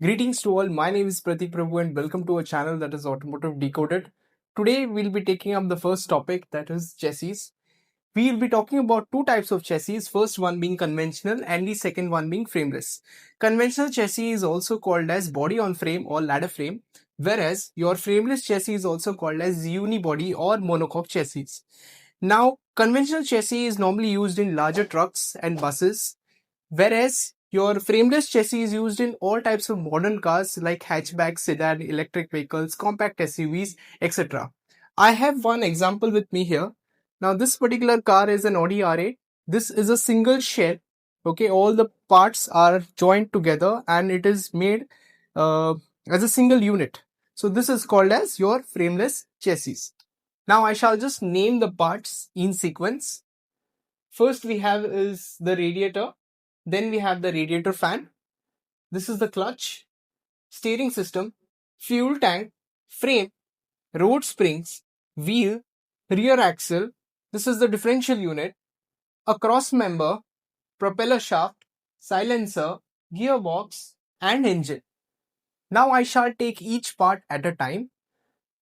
Greetings to all. My name is Pratik Prabhu and welcome to a channel that is Automotive Decoded. Today we'll be taking up the first topic, that is chassis. We'll be talking about two types of chassis, first one being conventional and the second one being frameless. Conventional chassis is also called as body on frame or ladder frame, whereas your frameless chassis is also called as unibody or monocoque chassis. Now, conventional chassis is normally used in larger trucks and buses, whereas your frameless chassis is used in all types of modern cars like hatchbacks, sedan, electric vehicles, compact SUVs, etc. I have one example with me here. Now this particular car is an Audi R8. This is a single shell. Okay, all the parts are joined together and it is made as a single unit. So this is called as your frameless chassis. Now I shall just name the parts in sequence. First we have is the radiator. Then we have the radiator fan. This is the clutch, steering system, fuel tank, frame, road springs, wheel, rear axle. This is the differential unit, a cross member, propeller shaft, silencer, gearbox, and engine. Now I shall take each part at a time.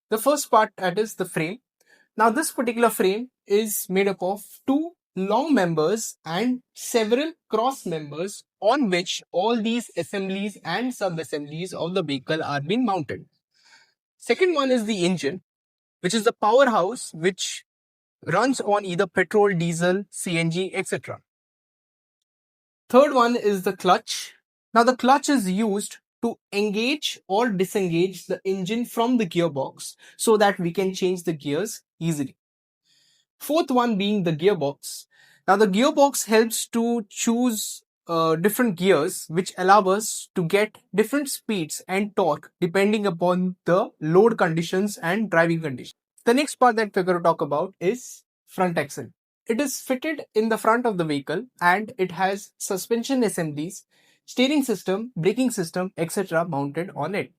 The first part, that is the frame. Now this particular frame is made up of two long members and several cross members on which all these assemblies and sub-assemblies of the vehicle are being mounted. Second one is the engine, which is the powerhouse which runs on either petrol, diesel, CNG, etc. Third one is the clutch. Now the clutch is used to engage or disengage the engine from the gearbox so that we can change the gears easily. Fourth one being the gearbox. Now the gearbox helps to choose different gears which allow us to get different speeds and torque depending upon the load conditions and driving conditions. The next part that we're going to talk about is front axle. It is fitted in the front of the vehicle and it has suspension assemblies, steering system, braking system, etc. mounted on it.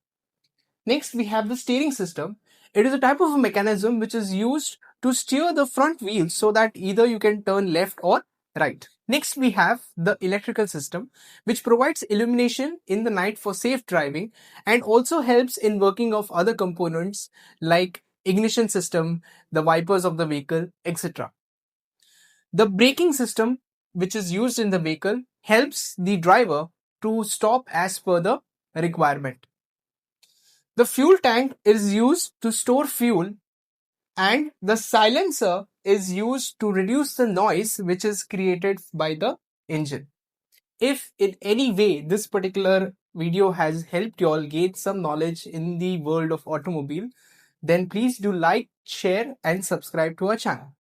Next, we have the steering system. It is a type of a mechanism which is used to steer the front wheels so that either you can turn left or right. Next, we have the electrical system, which provides illumination in the night for safe driving and also helps in working of other components like ignition system, the wipers of the vehicle, etc. The braking system, which is used in the vehicle, helps the driver to stop as per the requirement. The fuel tank is used to store fuel and the silencer is used to reduce the noise which is created by the engine. If in any way this particular video has helped you all gain some knowledge in the world of automobile, then please do like, share and subscribe to our channel.